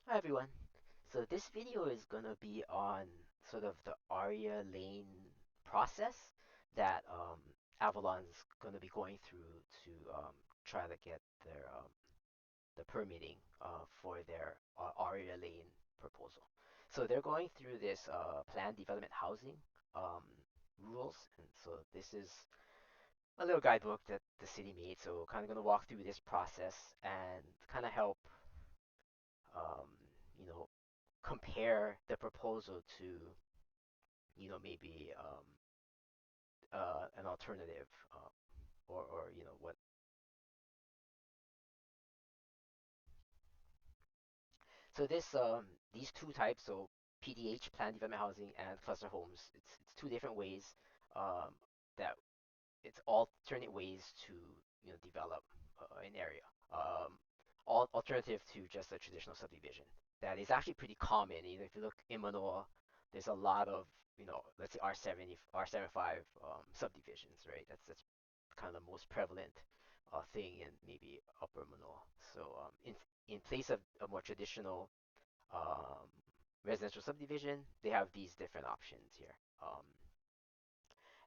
Hi everyone. So this video is gonna be on sort of the Aria Lane process that Avalon's gonna be going through to try to get their the permitting for their Aria Lane proposal. So they're going through this planned development housing um, rules, and so this is a little guidebook that the city made. So kind of gonna walk through this process and kind of help um, you know compare the proposal to, maybe an alternative, or what. So these two types, so PDH, planned development housing, and cluster homes, it's two different ways um, that it's alternate ways to develop an area. All alternative to just a traditional subdivision. That is actually pretty common. If you look in Manoa, there's a lot of let's say R70, R75 subdivisions, right? That's kind of the most prevalent thing in maybe Upper Manoa. So in place of a more traditional um, residential subdivision, they have these different options here.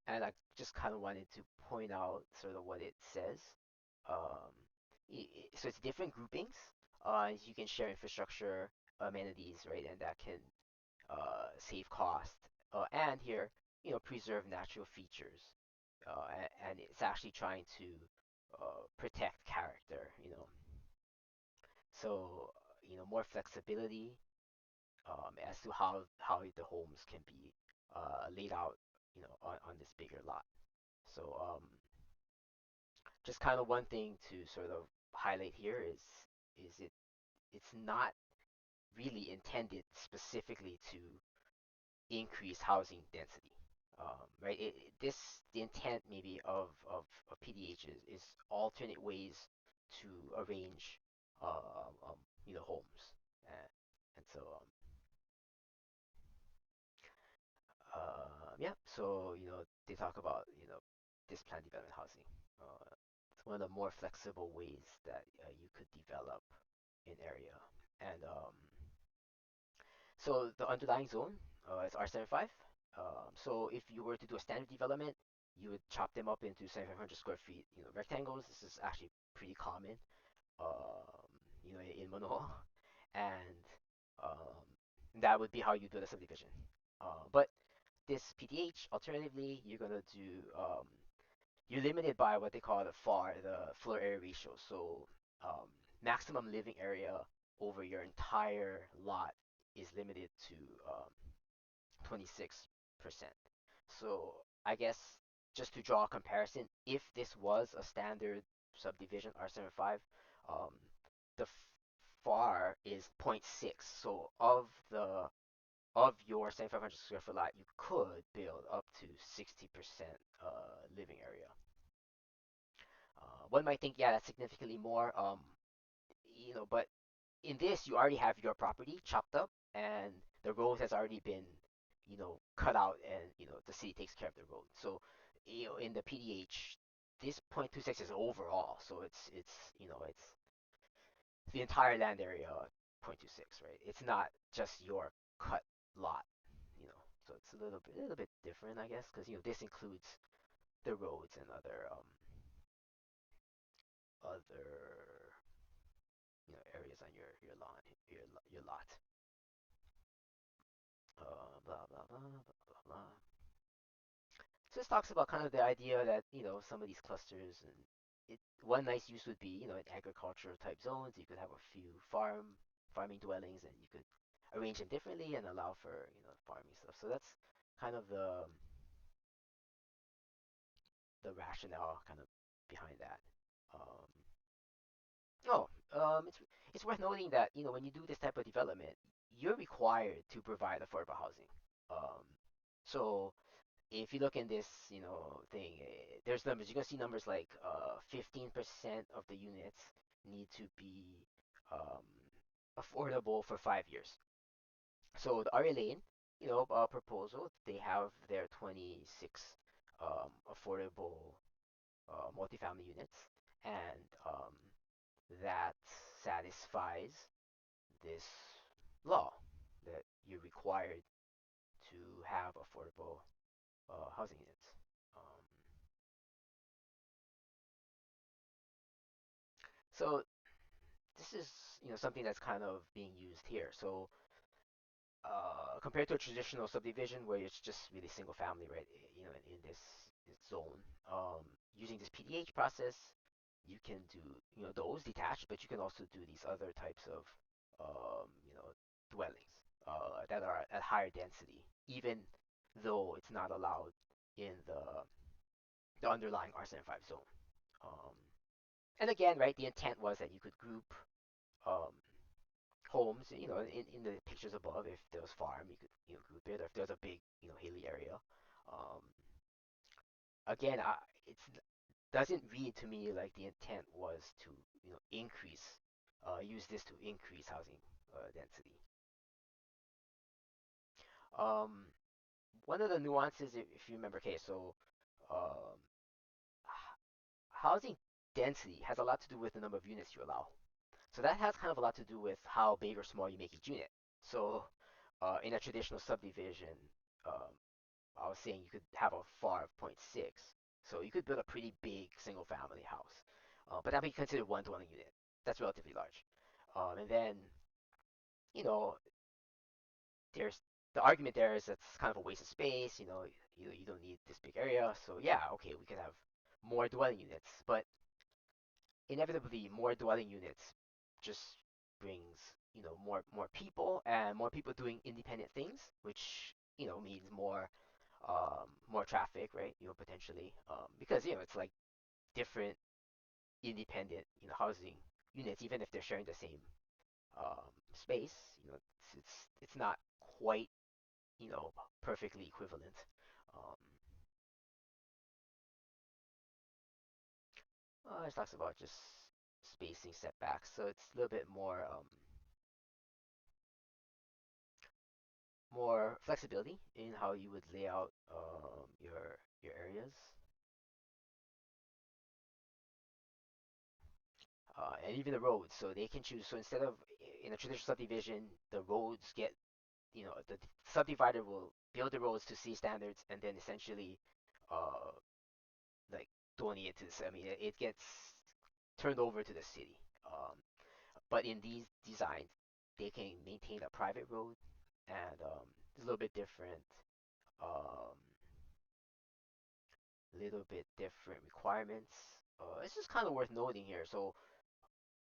And I just kind of wanted to point out sort of what it says. Um, so it's different groupings. You can share infrastructure, amenities, right, and that can save cost. And here, preserve natural features. And it's actually trying to protect character. So more flexibility as to how the homes can be laid out, on this bigger lot. So just kind of one thing to sort of highlight here is it's not really intended specifically to increase housing density. Right? This the intent maybe of PDH is alternate ways to arrange homes. And, and so yeah, so they talk about this planned development housing. It's one of the more flexible ways that you could develop an area. And so the underlying zone is R75. So if you were to do a standard development, you would chop them up into 700 square feet, rectangles. This is actually pretty common, in Manoa, and that would be how you do the subdivision. But this PDH, alternatively, you're limited by what they call the FAR, the floor area ratio. So maximum living area over your entire lot is limited to 26%. So I guess just to draw a comparison, if this was a standard subdivision R75, um, the FAR is zero point 0.6. So of your 7,500 square foot lot, you could build up to 60% living area. One might think, yeah, that's significantly more, but in this, you already have your property chopped up, and the road has already been, cut out, and the city takes care of the road. So, in the PDH, this 0.26 is overall, so it's the entire land area 0.26, right? It's not just your cut lot, you know. So it's a little bit different, I guess, because this includes the roads and other areas on your lawn, your lot. Blah blah blah blah blah blah. So this talks about kind of the idea that some of these clusters, and one nice use would be in agricultural type zones. You could have a few farming dwellings, and you could arrange them differently and allow for farming stuff. So that's kind of the rationale kind of behind that. Um, oh, it's worth noting that when you do this type of development, you're required to provide affordable housing. Um, so if you look in this, thing, there's numbers. You're gonna see numbers like 15% of the units need to be um, affordable for 5 years. So the Aria Lane, proposal, they have their 26 affordable multifamily units, and that satisfies this. law that you're required to have affordable housing units. Um, so this is something that's kind of being used here. So compared to a traditional subdivision where it's just really single family, right? In this zone, using this PDH process, you can do those detached, but you can also do these other types of dwellings that are at higher density, even though it's not allowed in the underlying R75 zone. Um, and again, right, the intent was that you could group um, homes, in the pictures above. If there was farm, you could group it. Or if there's a big hilly area, um, again, it doesn't read to me like the intent was to increase, use this to increase housing density. Um, One of the nuances, if you remember, okay, so um, housing density has a lot to do with the number of units you allow. So that has kind of a lot to do with how big or small you make each unit. So in a traditional subdivision, um, I was saying you could have a FAR of zero point 0.6. So you could build a pretty big single family house. But that would be considered one dwelling unit. That's relatively large. And then, you know, there's the argument there is that's kind of a waste of space. You don't need this big area. So yeah, okay, we could have more dwelling units. But inevitably, more dwelling units just brings more people and more people doing independent things, which means more traffic, right? Potentially, because it's like different independent housing units, even if they're sharing the same space. It's not quite perfectly equivalent. Um, it talks about just spacing setbacks, so it's a little bit more flexibility in how you would lay out your areas. And even the roads. So they can choose. So instead of in a traditional subdivision, the roads get, the subdivider will build the roads to C standards and then essentially, uh, like donate it to the. I mean, it gets turned over to the city. But in these designs, they can maintain a private road, and it's a um, little bit different requirements. It's just kind of worth noting here. So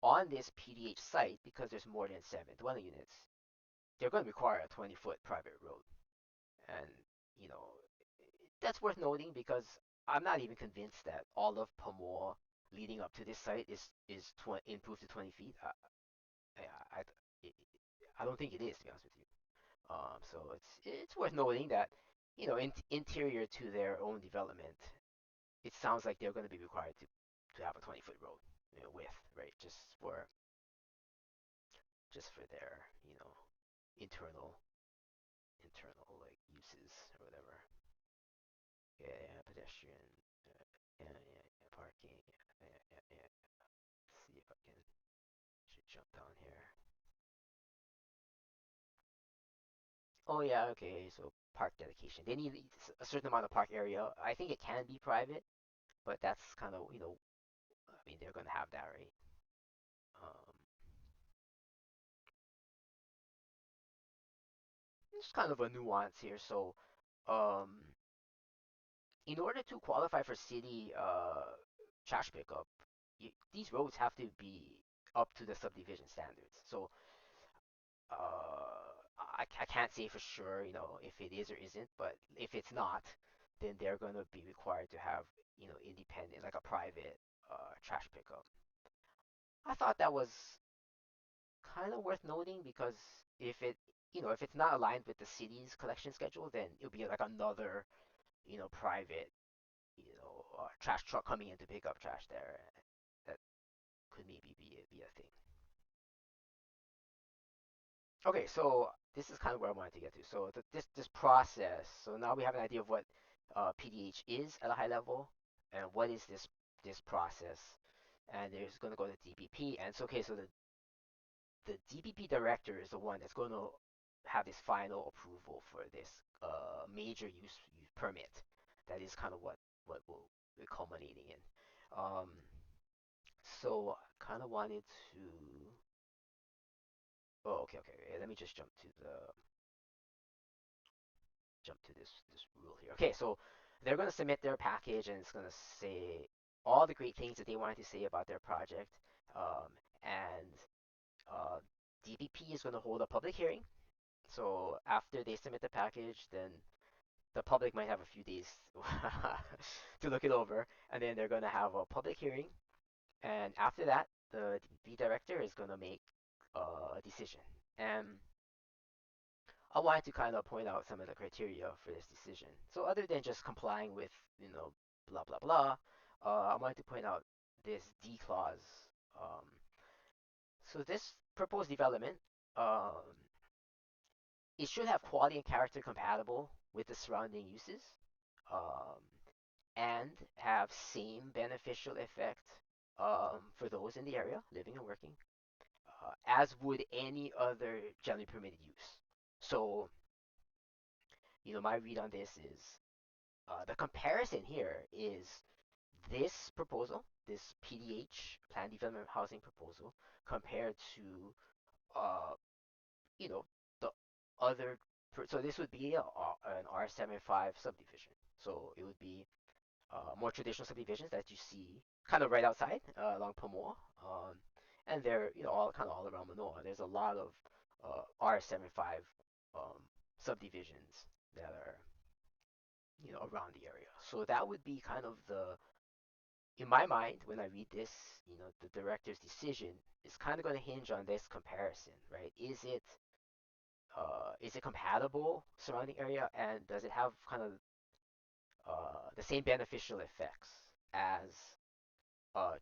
on this PDH site, because there's more than 7 dwelling units, they're going to require a 20-foot private road. And, you know, that's worth noting because I'm not even convinced that all of Pamoa leading up to this site is improved to 20 feet. I, I, I don't think it is, to be honest with you. So it's worth noting that, interior to their own development, it sounds like they're going to be required to have a 20-foot road, width, right? Just for their, internal internal like uses or whatever. Yeah, yeah, pedestrian. Yeah, yeah, yeah, parking. Yeah, yeah, yeah, yeah. Let's see if I can should jump down here. Oh yeah, okay. So park dedication. They need a certain amount of park area. I think it can be private, but that's kind of I mean they're gonna have that, right? Um, it's kind of a nuance here. So, um, in order to qualify for city trash pickup, these roads have to be up to the subdivision standards. So I can't say for sure, if it is or isn't, but if it's not, then they're gonna be required to have, independent, like a private trash pickup. I thought that was kind of worth noting because if it's not aligned with the city's collection schedule, then it'll be like another, private, trash truck coming in to pick up trash there. That could maybe be a thing. Okay, so this is kind of where I wanted to get to. So this process. So now we have an idea of what PDH is at a high level, and what is this process. And there's going to go to DPP. And so okay, so the DPP director is the one that's going to have this final approval for this major use permit. That is kind of what will be culminating in. Um, so I kind of wanted to. Oh, okay. Let me just jump to this rule here. Okay, so they're going to submit their package, and it's going to say all the great things that they wanted to say about their project. And DPP is going to hold a public hearing. So after they submit the package, then the public might have a few days to look it over, and then they're going to have a public hearing. And after that, the DPP director is going to make a decision. And I wanted to kind of point out some of the criteria for this decision. So other than just complying with, blah blah blah, I wanted to point out this D clause. Um, so this proposed development, um, it should have quality and character compatible with the surrounding uses, um, and have same beneficial effect for those in the area living and working, as would any other generally permitted use. So, my read on this is the comparison here is this proposal, this PDH, Plan Development Housing proposal, compared to, uh, you know, the other. So this would be an R75 subdivision. So it would be more traditional subdivisions that you see kind of right outside along Pamoa, and they're all kind of all around Manoa. There's a lot of R75 subdivisions that are around the area. So that would be kind of in my mind, when I read this, the director's decision is kind of going to hinge on this comparison, right? Is it compatible surrounding area, and does it have kind of the same beneficial effects as a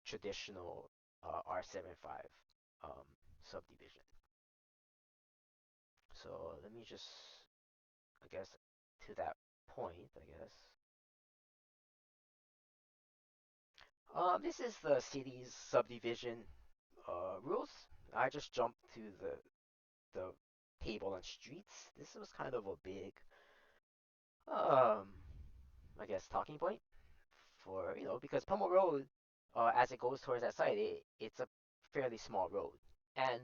traditional R75 um, subdivision? So let me just, I guess, to that point, I guess. This is the city's subdivision rules. I just jumped to the table on streets. This was kind of a big, um, I guess, talking point for because Pummel Road, as it goes towards that site, it's a fairly small road, and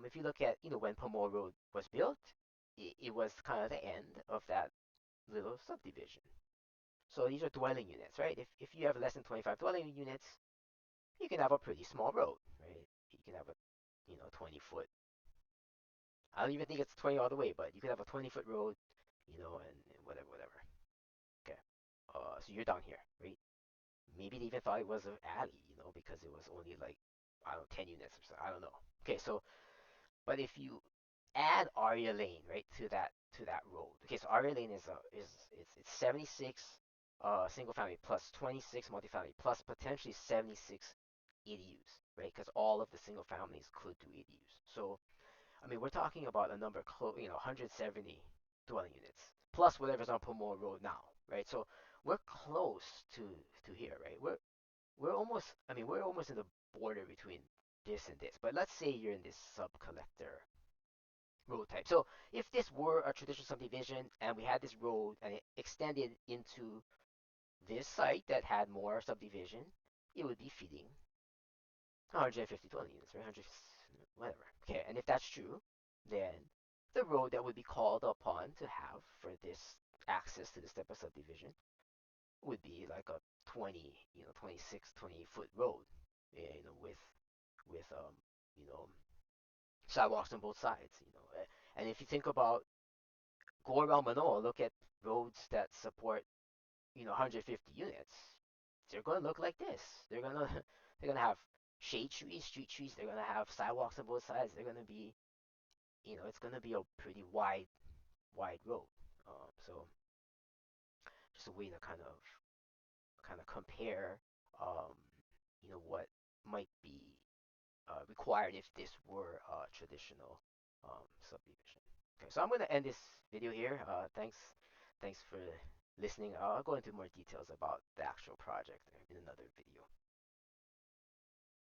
if you look at when Pummel Road was built, it was kind of the end of that little subdivision. So these are dwelling units, right? If you have less than 25 dwelling units, you can have a pretty small road, right? You can have a 20-foot. I don't even think it's 20 all the way, but you could have a 20-foot road, and whatever. Okay. So you're down here, right? Maybe they even thought it was an alley, because it was only like, I don't know, 10 units or so. I don't know. Okay, so but if you add Aria Lane, right, to that road. Okay, so Aria Lane it's 76 single family plus 26 multifamily plus potentially 76 ADUs, right? Because all of the single families could do ADUs. So I mean, we're talking about a number 170 dwelling units plus whatever's on Pomona Road now, right? So we're close to here, right? We're almost. I mean, we're almost in the border between this and this. But let's say you're in this sub collector road type. So if this were a traditional subdivision and we had this road and it extended into this site that had more subdivision, it would be feeding 150 dwelling units, right? 100, whatever. Okay, and if that's true, then the road that would be called upon to have for this access to this type of subdivision would be like a 20, 26, 20-foot road, with you know, sidewalks on both sides. And if you think about go around Manoa, look at roads that support 150 units. They're going to look like this. They're gonna have shade trees, street trees. They're gonna have sidewalks on both sides. They're gonna be it's gonna be a pretty wide road. So just a way to kind of compare what might be required if this were a traditional subdivision. Okay, so I'm going to end this video here. Thanks for listening. I'll go into more details about the actual project in another video.